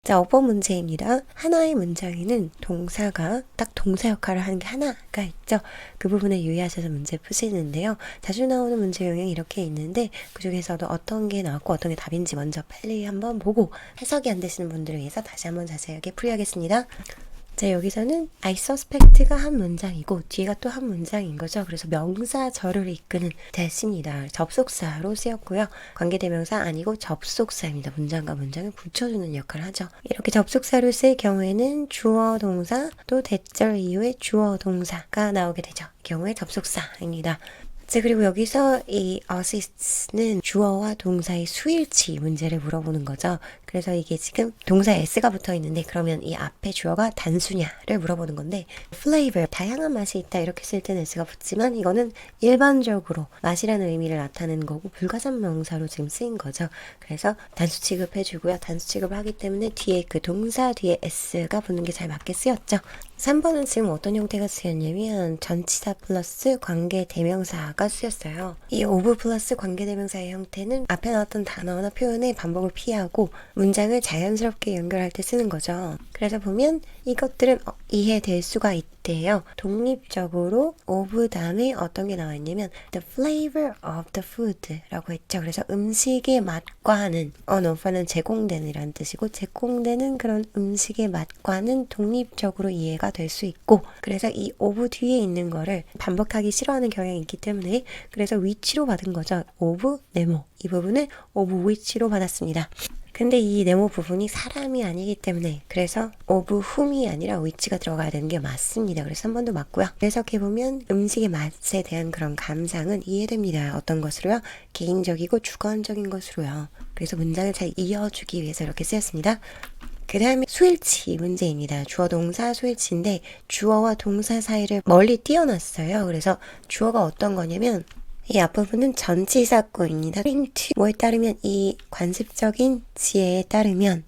자, 5번 문제입니다. 하나의 문장에는 동사가 딱 동사 역할을 하는 게 하나가 있죠. 그 부분에 유의하셔서 문제 푸시는데요. 자주 나오는 문제 유형이 이렇게 있는데 그 중에서도 어떤 게 나왔고 어떤 게 답인지 먼저 빨리 한번 보고 해석이 안 되시는 분들을 위해서 다시 한번 자세하게 풀이하겠습니다. 자, 여기서는 I suspect가 한 문장이고 뒤에가 또 한 문장인 거죠. 그래서 명사절을 이끄는 대시입니다. 접속사로 쓰였고요. 관계대명사 아니고 접속사입니다. 문장과 문장을 붙여주는 역할을 하죠. 이렇게 접속사로 쓸 경우에는 주어 동사 또 대절 이후에 주어 동사가 나오게 되죠. 이 경우에 접속사입니다. 자, 그리고 여기서 이 assist는 주어와 동사의 수일치 문제를 물어보는 거죠. 그래서 이게 지금 동사에 s가 붙어 있는데 그러면 이 앞에 주어가 단수냐를 물어보는 건데 flavor, 다양한 맛이 있다 이렇게 쓸 때는 s가 붙지만 이거는 일반적으로 맛이라는 의미를 나타내는 거고 불가산 명사로 지금 쓰인 거죠. 그래서 단수 취급해주고요. 단수 취급을 하기 때문에 뒤에 그 동사 뒤에 s가 붙는 게 잘 맞게 쓰였죠. 3번은 지금 어떤 형태가 쓰였냐면 전치사 플러스 관계대명사가 쓰였어요. 이 of 플러스 관계대명사의 형태는 앞에 나왔던 단어나 표현의 반복을 피하고 문장을 자연스럽게 연결할 때 쓰는 거죠. 그래서 보면 이것들은 이해될 수가 있대요. 독립적으로 of 다음에 어떤 게 나와 있냐면 the flavor of the food 라고 했죠. 그래서 음식의 맛과는 of는 제공되는 이라는 뜻이고 제공되는 그런 음식의 맛과는 독립적으로 이해가 될 수 있고 그래서 이 of 뒤에 있는 거를 반복하기 싫어하는 경향이 있기 때문에 그래서 which로 받은 거죠. of 네모 이 부분을 of which로 받았습니다. 근데 이 네모 부분이 사람이 아니기 때문에 그래서 of whom이 아니라 which가 들어가야 되는 게 맞습니다. 그래서 3번도 맞고요. 해석해보면 음식의 맛에 대한 그런 감상은 이해됩니다. 어떤 것으로요? 개인적이고 주관적인 것으로요. 그래서 문장을 잘 이어주기 위해서 이렇게 쓰였습니다. 그 다음에 수일치 문제입니다. 주어 동사 수일치인데 주어와 동사 사이를 멀리 띄어놨어요. 그래서 주어가 어떤 거냐면 이 앞부분은 전치사구입니다. 뭐에 따르면 이 관습적인 지혜에 따르면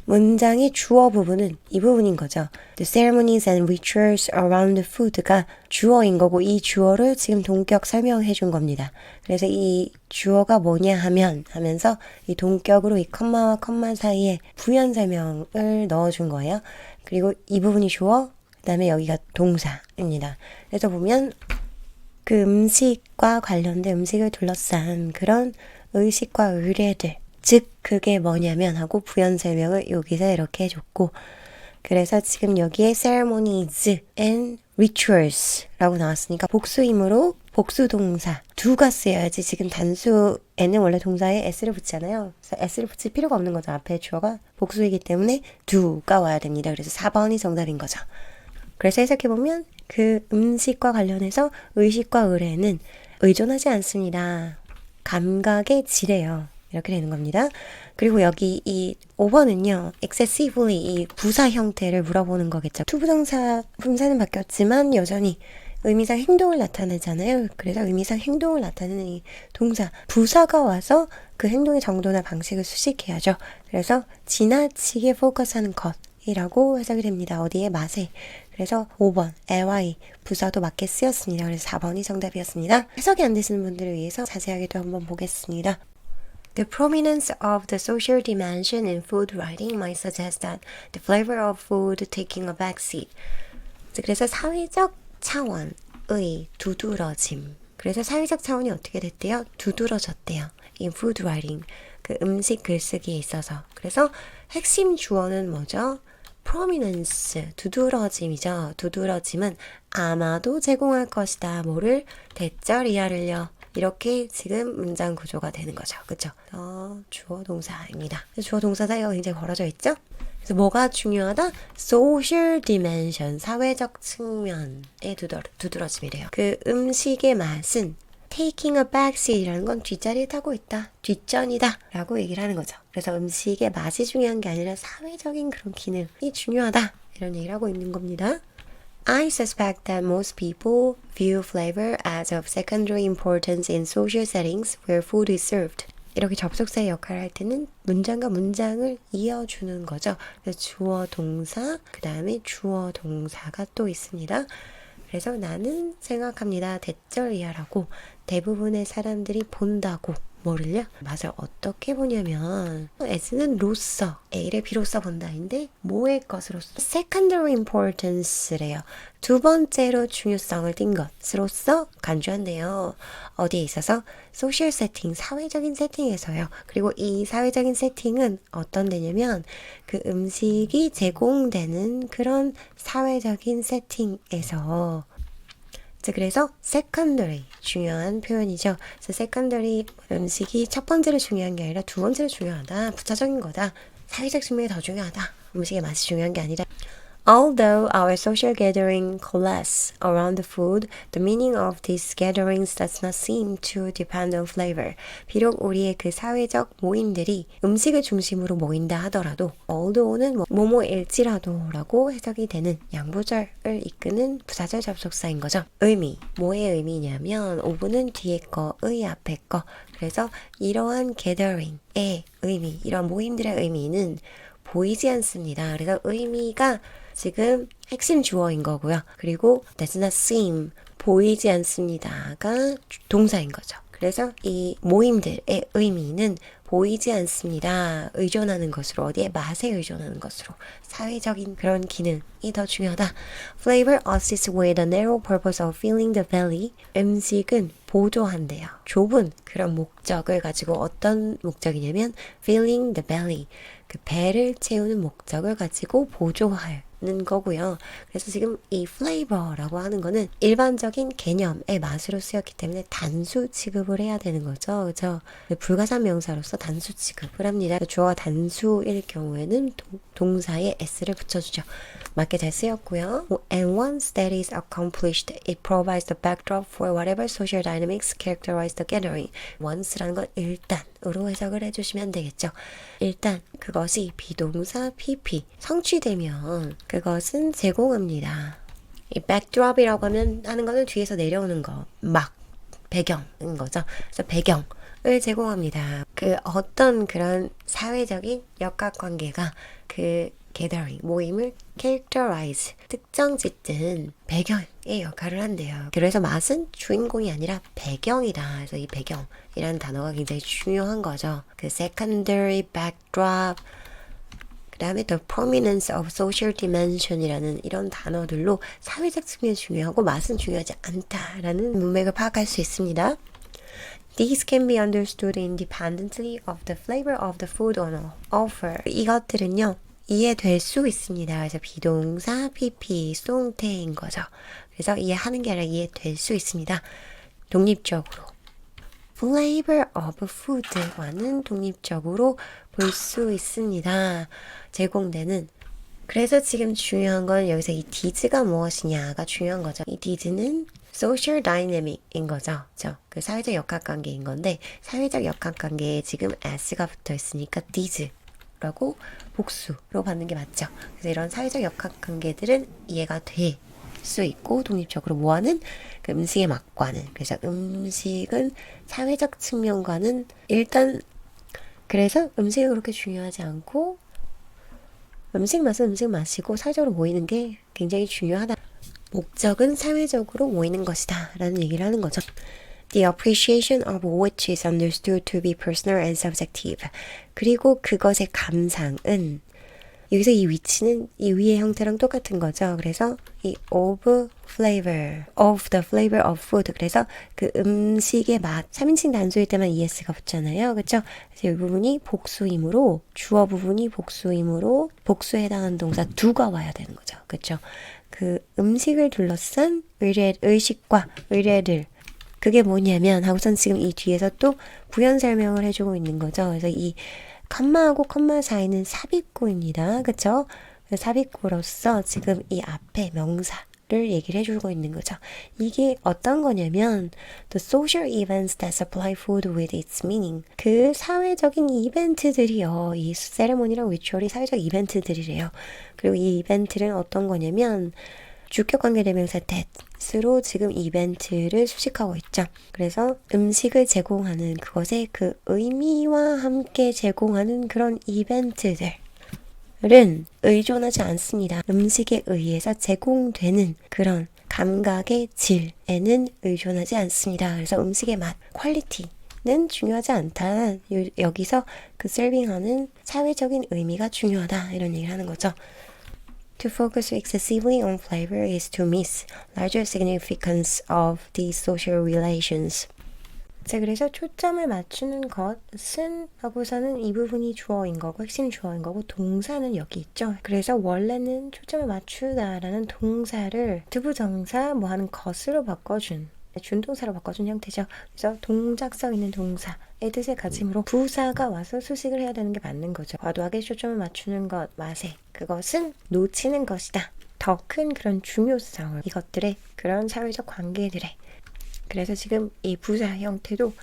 문장의 주어 부분은 이 부분인 거죠. The ceremonies and rituals around the food가 주어인 거고 이 주어를 지금 동격 설명해 준 겁니다. 그래서 이 주어가 뭐냐 하면서 이 동격으로 이 컴마와 컴마 사이에 부연 설명을 넣어준 거예요. 그리고 이 부분이 주어, 그 다음에 여기가 동사입니다. 그래서 보면 그 음식과 관련된 음식을 둘러싼 그런 의식과 의례들 즉 그게 뭐냐면 하고 부연 설명을 여기서 이렇게 해줬고 그래서 지금 여기에 ceremonies and rituals 라고 나왔으니까 복수이므로 복수동사 do가 쓰여야지 지금 단수에는 원래 동사에 s를 붙이잖아요. 그래서 s를 붙일 필요가 없는 거죠. 앞에 주어가 복수이기 때문에 do가 와야 됩니다. 그래서 4번이 정답인 거죠. 그래서 해석해보면 그 음식과 관련해서 의식과 의례는 의존하지 않습니다. 감각의 질이에요. 이렇게 되는 겁니다. 그리고 여기 이 5번은요. excessively 이 부사 형태를 물어보는 거겠죠. 투부정사 품사는 바뀌었지만 여전히 의미상 행동을 나타내잖아요. 그래서 의미상 행동을 나타내는 이 동사 부사가 와서 그 행동의 정도나 방식을 수식해야죠. 그래서 지나치게 포커스하는 것이라고 해석이 됩니다. 어디에 맛에. 그래서 5번 ly 부사도 맞게 쓰였습니다. 그래서 4번이 정답이었습니다. 해석이 안 되시는 분들을 위해서 자세하게 또 한번 보겠습니다. The prominence of the social dimension in food writing might suggest that the flavor of food taking a backseat. 그래서 사회적 차원의 두드러짐. 그래서 사회적 차원이 어떻게 됐대요? 두드러졌대요. In food writing. 그 음식 글쓰기에 있어서. 그래서 핵심 주어는 뭐죠? prominence, 두드러짐이죠. 두드러짐은 아마도 제공할 것이다. 뭐를? 대절 이하를요. 이렇게 지금 문장 구조가 되는 거죠. 그쵸? 주어 동사입니다. 주어 동사 사이가 굉장히 벌어져 있죠? 그래서 뭐가 중요하다? social dimension, 사회적 측면의 두드러짐이래요. 그 음식의 맛은 taking a backseat이라는 건 뒷자리에 타고 있다, 뒷전이다 라고 얘기를 하는 거죠. 그래서 음식의 맛이 중요한 게 아니라 사회적인 그런 기능이 중요하다 이런 얘기를 하고 있는 겁니다. I suspect that most people view flavor as of secondary importance in social settings where food is served. 이렇게 접속사의 역할을 할 때는 문장과 문장을 이어주는 거죠. 그래서 주어 동사, 그 다음에 주어 동사가 또 있습니다. 그래서 나는 생각합니다. 대절 이하라고 대부분의 사람들이 본다고 뭐를요? 맛을 어떻게 보냐면 S는 로서, A를 B로서 본다인데 뭐의 것으로서? secondary importance래요. 두 번째로 중요성을 띈 것으로서 간주한대요. 어디에 있어서? 소셜 세팅, 사회적인 세팅에서요. 그리고 이 사회적인 세팅은 어떤 데냐면 그 음식이 제공되는 그런 사회적인 세팅에서 그래서 secondary 중요한 표현이죠. 그래서 secondary 음식이 첫 번째로 중요한 게 아니라 두 번째로 중요하다. 부차적인 거다. 사회적 측면이 더 중요하다. 음식의 맛이 중요한 게 아니라 Although our social gathering coalesce around the food, the meaning of these gatherings does not seem to depend on flavor. 비록 우리의 그 사회적 모임들이 음식을 중심으로 모인다 하더라도 although는 뭐뭐일지라도라고 해석이 되는 양보절을 이끄는 부사절 접속사인 거죠. 의미, 뭐의 의미냐면 오브는 뒤에 거의 앞에 거. 그래서 이러한 gathering의 의미, 이런 모임들의 의미는 보이지 않습니다. 그래서 의미가 지금 핵심 주어인 거고요. 그리고 does not seem, 보이지 않습니다가 동사인 거죠. 그래서 이 모임들의 의미는 보이지 않습니다. 의존하는 것으로, 어디에 맛에 의존하는 것으로 사회적인 그런 기능이 더 중요하다. Flavor assists with the narrow purpose of filling the belly. 음식은 보조한대요. 좁은 그런 목적을 가지고 어떤 목적이냐면 filling the belly. 그 배를 채우는 목적을 가지고 보조하는 거고요. 그래서 지금 이 flavor라고 하는 거는 일반적인 개념의 맛으로 쓰였기 때문에 단수 취급을 해야 되는 거죠. 그죠? 불가산 명사로서 단수 취급을 합니다. 주어가 단수일 경우에는 동사에 s를 붙여주죠. 맞게 잘 쓰였고요. And once that is accomplished, it provides the backdrop for whatever social dynamics characterize the gathering. once라는 건 일단으로 해석을 해주시면 되겠죠. 일단 그것이 비동사 PP 성취되면 그것은 제공합니다. 이 backdrop이라고 하는 거는 뒤에서 내려오는 거, 막 배경인 거죠. 그래서 배경을 제공합니다. 그 어떤 그런 사회적인 역학관계가 그 gathering, 모임을 characterize, 특정 짓든 배경의 역할을 한대요. 그래서 맛은 주인공이 아니라 배경이다. 그래서 이 배경이라는 단어가 굉장히 중요한 거죠. 그 secondary backdrop, 그 다음에 the prominence of social dimension이라는 이런 단어들로 사회적 측면이 중요하고 맛은 중요하지 않다라는 문맥을 파악할 수 있습니다. These can be understood independently of the flavor of the food on offer. 이것들은요, 이해될 수 있습니다. 그래서 비동사, PP, 수동태인 거죠. 그래서 이해하는 게 아니라 이해될 수 있습니다. 독립적으로. Flavor of food와는 독립적으로 볼 수 있습니다. 제공되는. 그래서 지금 중요한 건 여기서 이 DIS가 무엇이냐가 중요한 거죠. 이 DIS는 social dynamic인 거죠. 그 사회적 역학관계인 건데 사회적 역학관계에 지금 s가 붙어 있으니까 DIS라고 복수로 받는 게 맞죠. 그래서 이런 사회적 역학관계들은 이해가 될 수 있고 독립적으로 뭐하는? 그 음식의 맛과는. 그래서 음식은 사회적 측면과는 일단 그래서 음식이 그렇게 중요하지 않고 음식 맛은 음식 맛이고 사회적으로 모이는 게 굉장히 중요하다. 목적은 사회적으로 모이는 것이다 라는 얘기를 하는 거죠. The appreciation of which is understood to be personal and subjective. 그리고 그것의 감상은 여기서 이 위치는 이 위의 형태랑 똑같은 거죠. 그래서 이 of the flavor of food. 그래서 그 음식의 맛. 3인칭 단수일 때만 es가 붙잖아요. 그렇죠? 그래서 이 부분이 복수이므로 주어 부분이 복수이므로 복수에 해당하는 동사 do가 와야 되는 거죠. 그렇죠? 그 음식을 둘러싼 의식과 의뢰를 그게 뭐냐면 하고선 지금 이 뒤에서 또 부연 설명을 해주고 있는 거죠. 그래서 이 컴마하고 컴마 사이는 삽입구입니다. 그쵸? 삽입구로서 지금 이 앞에 명사를 얘기를 해주고 있는 거죠. 이게 어떤 거냐면 The social events that supply food with its meaning. 그 사회적인 이벤트들이요. 이 세레모니랑 리추얼이 사회적 이벤트들이래요. 그리고 이 이벤트는 어떤 거냐면 주격관계 대명사 that으로 지금 이벤트를 수식하고 있죠. 그래서 음식을 제공하는 그것의 그 의미와 함께 제공하는 그런 이벤트들은 의존하지 않습니다. 음식에 의해서 제공되는 그런 감각의 질에는 의존하지 않습니다. 그래서 음식의 맛, 퀄리티 중요하지 않다. 여기서 그 serving하는 사회적인 의미가 중요하다. 이런 얘기를 하는 거죠. To focus excessively on flavor is to miss larger significance of these social relations. 자, 그래서 초점을 맞추는 것은 하고서는 이 부분이 주어인 거고 핵심 주어인 거고 동사는 여기 있죠. 그래서 원래는 초점을 맞추다라는 동사를 투부정사 뭐 하는 것으로 바꿔준 준동사로 바꿔준 형태죠. 그래서 동작성 있는 동사의 뜻을 가짐으로 부사가 와서 수식을 해야 되는 게 맞는 거죠. 과도하게 초점을 맞추는 것, 맛에 그것은 놓치는 것이다. 더 큰 그런 중요성을 이것들의 그런 사회적 관계들의 그래서 지금 이 부사 형태도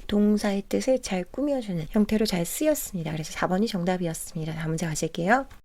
동사의 뜻을 잘 꾸며주는 형태로 잘 쓰였습니다. 그래서 4번이 정답이었습니다. 다음 문제 가실게요.